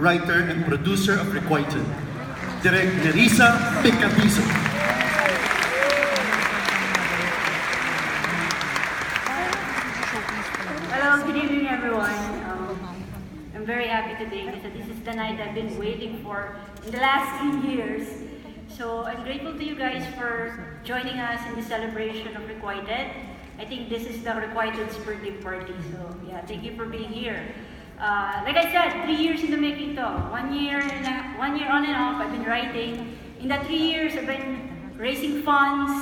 writer, and producer of Requited, Direk Nerissa Picadizo. Hello, good evening everyone. I'm very happy today because this is the night I've been waiting for in the last 3 years. So I'm grateful to you guys for joining us in the celebration of Requited. I think this is the Requited's birthday party. So yeah, thank you for being here. Like I said, 3 years in the making to. 1 year on and off, I've been writing. In that 3 years, I've been raising funds.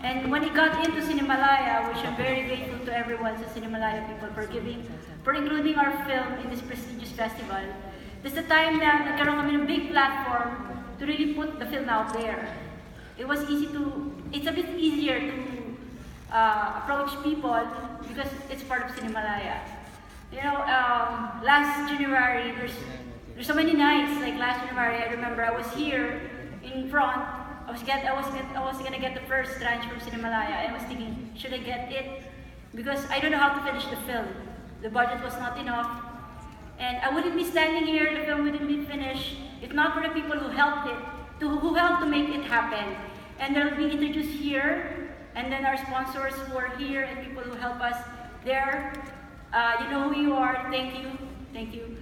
And when it got into Cinemalaya, which I'm very grateful to everyone sa Cinemalaya people for including our film in this prestigious festival, this is the time na nagkaroon kami ng big platform to really put the film out there. It's a bit easier to approach people because it's part of Cinemalaya. You know, last January, there's so many nights, like last January, I remember I was here in front. I was gonna get the first tranche from Cinemalaya, and I was thinking, should I get it? Because I don't know how to finish the film. The budget was not enough, and I wouldn't be standing here. The film wouldn't be finished if not for the people who helped to make it happen. And they'll be introduced here, and then our sponsors who are here and people who help us there. You know who you are. Thank you.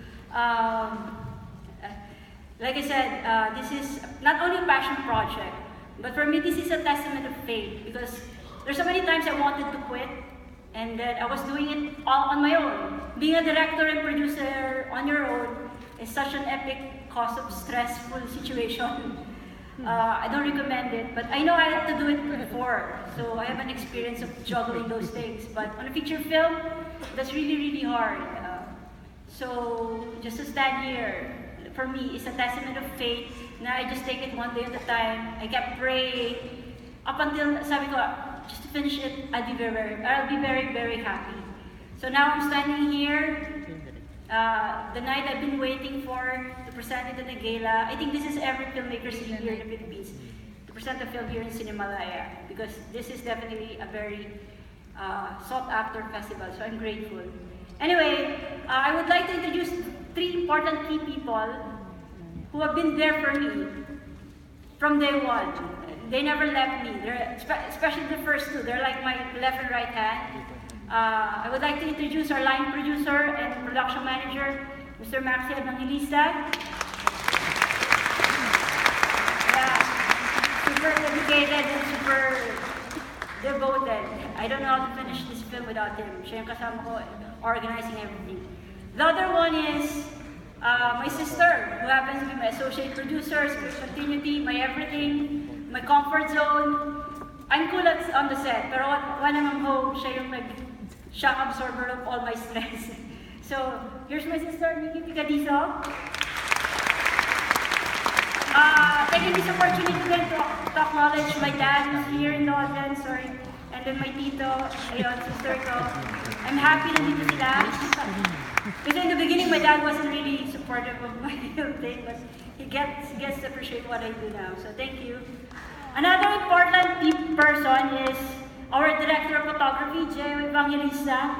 Like I said, this is not only a passion project, but for me this is a testament of faith because there's so many times I wanted to quit and that I was doing it all on my own. Being a director and producer on your own is such an epic cause of stressful situation. I don't recommend it, but I know I had to do it before, so I have an experience of juggling those things. But on a feature film, that's really, really hard. So just to stand here, for me, it's a testament of faith na I just take it one day at a time. I kept praying up until sabi ko, just to finish it, I'll be very, very happy. So now I'm standing here, the night I've been waiting for to present it at the Gala. I think this is every filmmaker's dream here in the Philippines, to present a film here in Cinemalaya, because this is definitely a very sought-after festival, so I'm grateful. Anyway, I would like to introduce 3 important key people who have been there for me from day one. They never left me, especially the first 2. They're like my left and right hand. I would like to introduce our line producer and production manager, Mr. Maxi Evangelista. Yeah, super dedicated and super devoted. I don't know how to finish this film without him. Siya yung kasama ko, organizing everything. The other one is my sister, who happens to be my associate producer, continuity, my everything, my comfort zone. I'm cool on the set, pero when I'm home, siya yung shock absorber of all my stress. So, here's my sister, Nikki Picadizo. Taking this opportunity then to acknowledge my dad who's here in the audience, and then my tito, ayun, sister ko. I'm happy na dito sila. Because in the beginning, my dad wasn't really supportive of my thing, but he gets to appreciate what I do now. So thank you. Another important person is our director of photography, Jay Evangelista.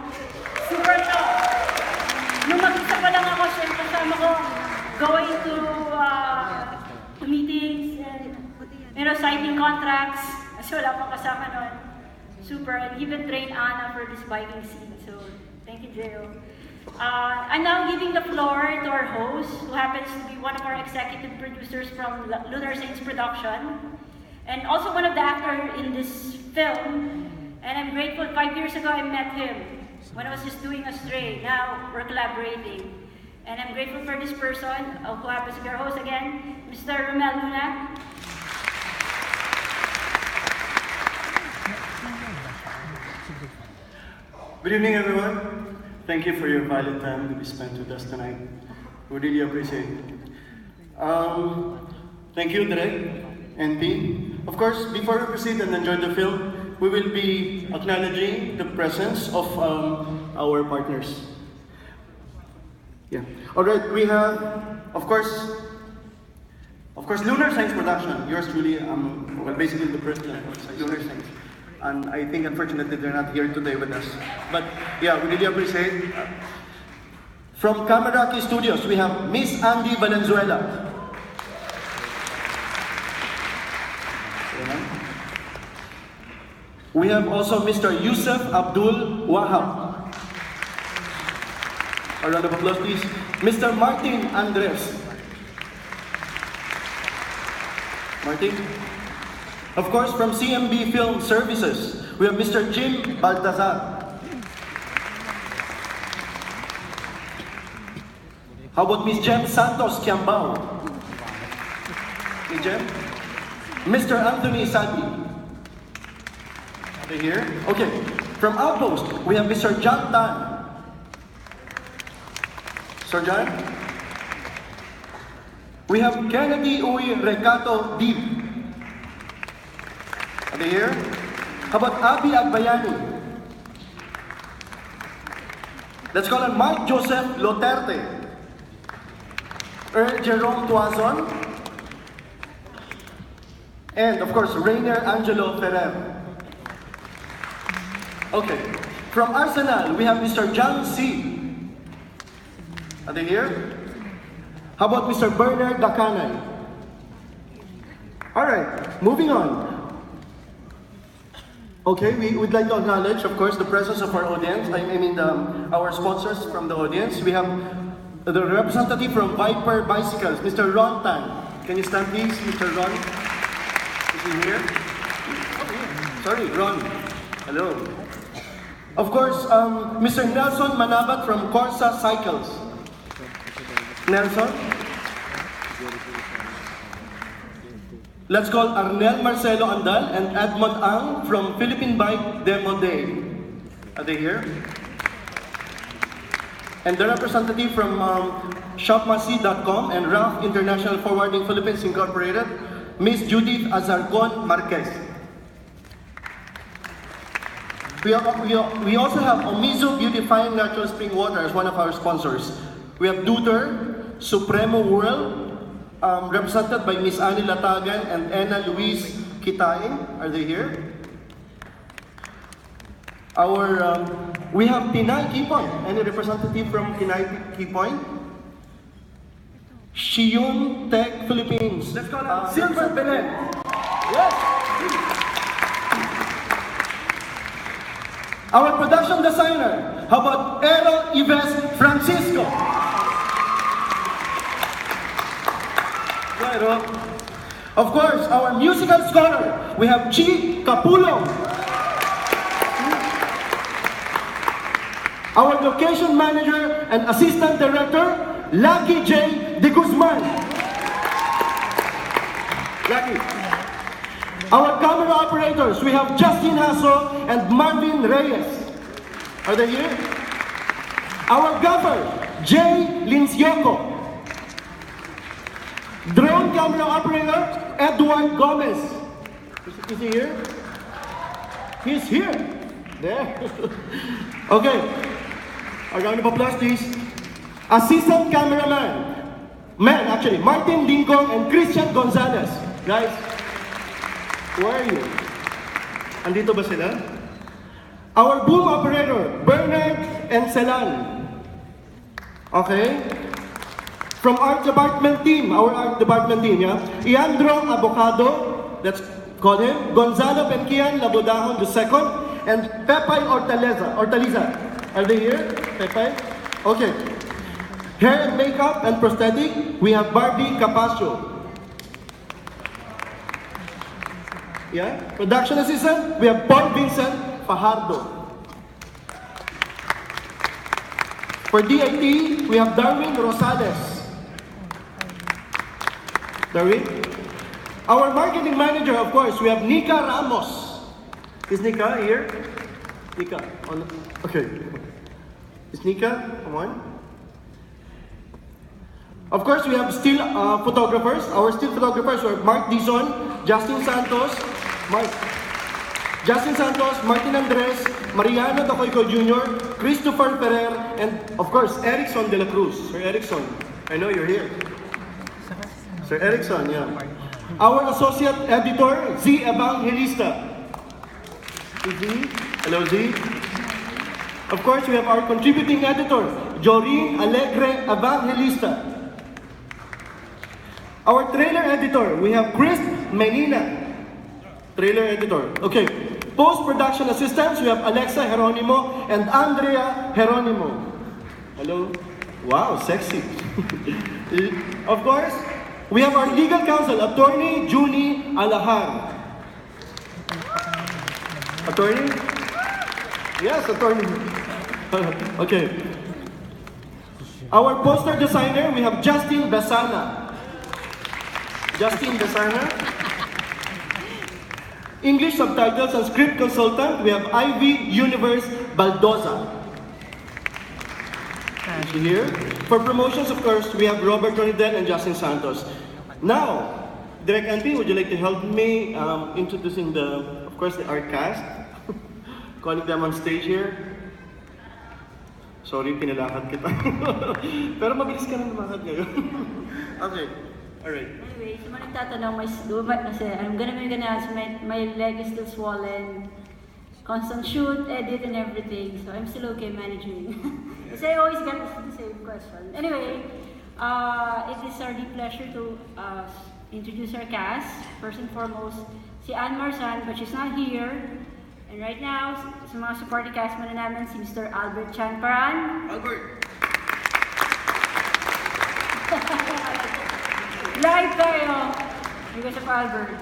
Super to. Nung mag-isa pa lang ako, siya kasama ko going to meetings and signing contracts. Kasi wala pang kasama nun. Super. And even trained Anna for this biking scene. So thank you, Jay. I'm now giving the floor to our host, who happens to be one of our executive producers from Lunar Saints Production, and also one of the actors in this film. And I'm grateful, 5 years ago I met him when I was just doing Astray. Now we're collaborating. And I'm grateful for this person, who happens to be our host again, Mr. Romel Luna. Good evening, everyone. Thank you for your valuable time to be spent with us tonight. We really appreciate it. Thank you, Direk and team. Of course, before we proceed and enjoy the film, we will be acknowledging the presence of our partners. Yeah. All right. We have, of course, Lunar Science Production. Yours truly, basically the president of Lunar Science. And I think, unfortunately, they're not here today with us. But yeah, we really appreciate. From Camaraki Studios, we have Miss Andy Valenzuela. We have also Mr. Yusuf Abdul Wahab. A round of applause, please. Mr. Martin Andres. Martin. Of course, from CMB Film Services, we have Mr. Jim Baltazar. How about Miss Jem Santos Kiambao? Miss Jem? Mr. Anthony Sadi. Are they here? Okay. From Outpost, we have Mr. John Tan. Sir John? We have Kennedy Uy Recato Deep. Are they here? How about Abby Agbayani? Let's call him Mark Joseph Loterte. Jerome Tuazon. And of course, Rainer Angelo Ferrer. Okay. From Arsenal, we have Mr. John C. Are they here? How about Mr. Bernard Dakanay? Alright, moving on. Okay, we would like to acknowledge, of course, the presence of our audience. I mean, our sponsors from the audience. We have the representative from Viper Bicycles, Mr. Ron Tan. Can you stand, please, Mr. Ron? Is he here? Sorry, Ron. Hello. Of course, Mr. Nelson Manabat from Corsa Cycles. Nelson? Let's call Arnel Marcelo Andal and Edmond Ang from Philippine Bike Demo Day. Are they here? And the representative from shopmasi.com and RAF International Forwarding Philippines Incorporated, Miss Judith Azarcon Marquez. We also have Omizo Beautifying Natural Spring Water as one of our sponsors. We have Duder, Supremo World, represented by Miss Annie Latagan and Anna Louise Kitain. Are they here? We have Tinay Kipoy. Any representative from Tinay Kipoy? Shiyun Tech Philippines. Let's go now. Silver Belen. Yes. Our production designer. How about Ero Ives Francisco? Of course, our musical scholar, we have Chi Capulong. Our location manager and assistant director, Lucky J. De Guzman. Lucky. Our camera operators, we have Justin Hasso and Marvin Reyes. Are they here? Our gaffer, Jay Lincioko. Drone camera operator, Edward Gomez. Is he here? He's here. There. Okay. A round of applause, please. Assistant cameraman. Martin Dingong and Christian Gonzalez. Guys, where are you? Andito ba sila? Our boom operator, Bernard and Celan. Okay. From our art department team, yeah? Iandro Abocado, let's call him, Gonzalo Penquian Labodahon II, and Pepay Ortaliza. Are they here? Pepay? Okay. Hair and makeup and prosthetic, we have Barbie Capaccio. Yeah? Production assistant, we have Paul Vincent Fajardo. For DIT, we have Darwin Rosales. Darwin? Our marketing manager, of course, we have Nika Ramos. Is Nika here? Nika. Okay. Is Nika? Come on. Of course, we have still photographers. Our still photographers are Mark Dizon, Justin Santos, Martin Andres, Mariano Dacoyco Jr., Christopher Ferrer, and of course, Erickson de la Cruz. Sir Erickson, I know you're here. Sir Erickson, yeah. Our associate editor, Z Evangelista. Z. Hello, Z. Of course, we have our contributing editor, Joreen Alegre Evangelista. Our trailer editor, we have Chris Menina. Trailer editor. Okay. Post-production assistants, we have Alexa Geronimo and Andrea Geronimo. Hello. Wow, sexy. Of course, we have our legal counsel, Attorney Junie Alahar. Attorney? Yes, attorney. Okay. Our poster designer, we have Justin Besana. Justin Besana. English subtitles and script consultant, we have Ivy Universe Baldoza. Is she here? For promotions, of course, we have Robert Ronidel and Justin Santos. Now, Direk Andy, would you like to help me introducing of course, our cast? Calling them on stage here. Sorry, pinalakad kita. Pero mabilis ka na lumakad ngayon. Okay. Alright. Anyway, sa mga nagtatanong, may lumat kasi I'm gonna make an announcement. My leg is still swollen. Constant shoot, edit, and everything. So I'm still okay managing. Kasi I always get the same question. Anyway, it is our deep pleasure to introduce our cast. First and foremost, si Ann Marsan, but she's not here. And right now, sa mga supporting cast muna namin, si Mr. Albert Chanparan. Albert! Live tayo because of Albert.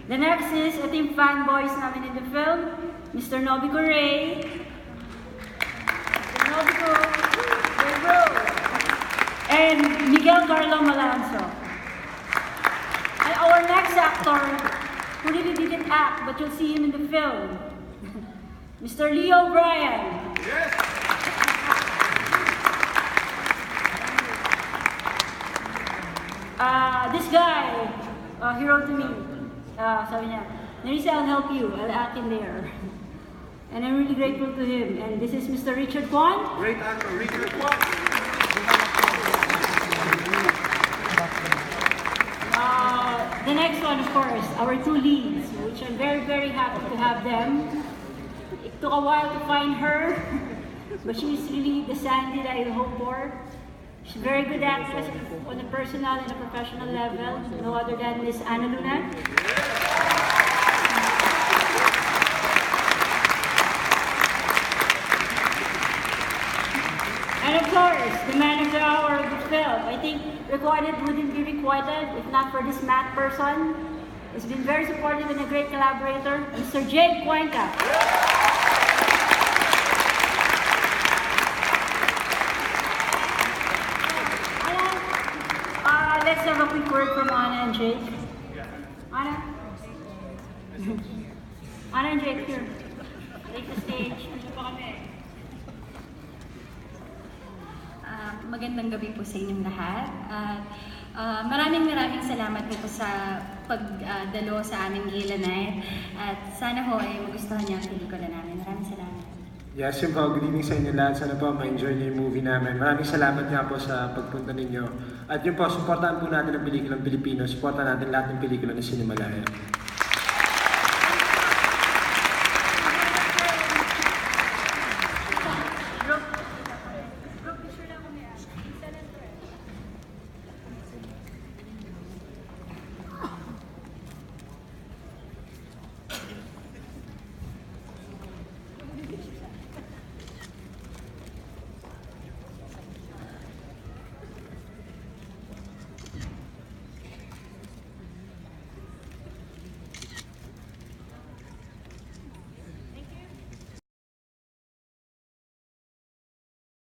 The next is ito yung fanboys namin in the film, Mr. Nobico Ray. Mr. Nobico, there bro. And Miguel Carlo Malanzo. And our next actor, who really didn't act, but you'll see him in the film, Mr. Leo Bryan. Yes! This guy, he wrote to me, sabi niya, Nerissa, I'll help you, I'll act in there. And I'm really grateful to him. And this is Mr. Richard Kwan. Great actor, Richard Kwan. The next one, of course, our two leads, which I'm very, very happy to have them. It took a while to find her, but she's really the Sandy that I hope for. She's a very good actress on a personal and a professional level, no other than Miss Ana Luna. And of course, the man of the hour of the film. I think Requited wouldn't be Requited if not for this math person. He's been very supportive and a great collaborator, Mr. Jake Cuenca. Let's have a quick word from Anna and Jake. Anna? Anna and Jake, here. Take the stage. Dito pa kami. Magandang gabi po sa inyong lahat. Maraming salamat po sa pagdalo sa aming Gala night. At sana ho ay magustuhan niyo ang pelikula namin. Maraming salamat. Yes, yun po. Good evening sa inyo lahat. Sana po ma-enjoy niyo yung movie namin. Maraming salamat nga po sa pagpunta ninyo. At yun po, supportahan po natin ang pelikulang Pilipino. Supportahan natin lahat ng pelikula ng Cinemalaya.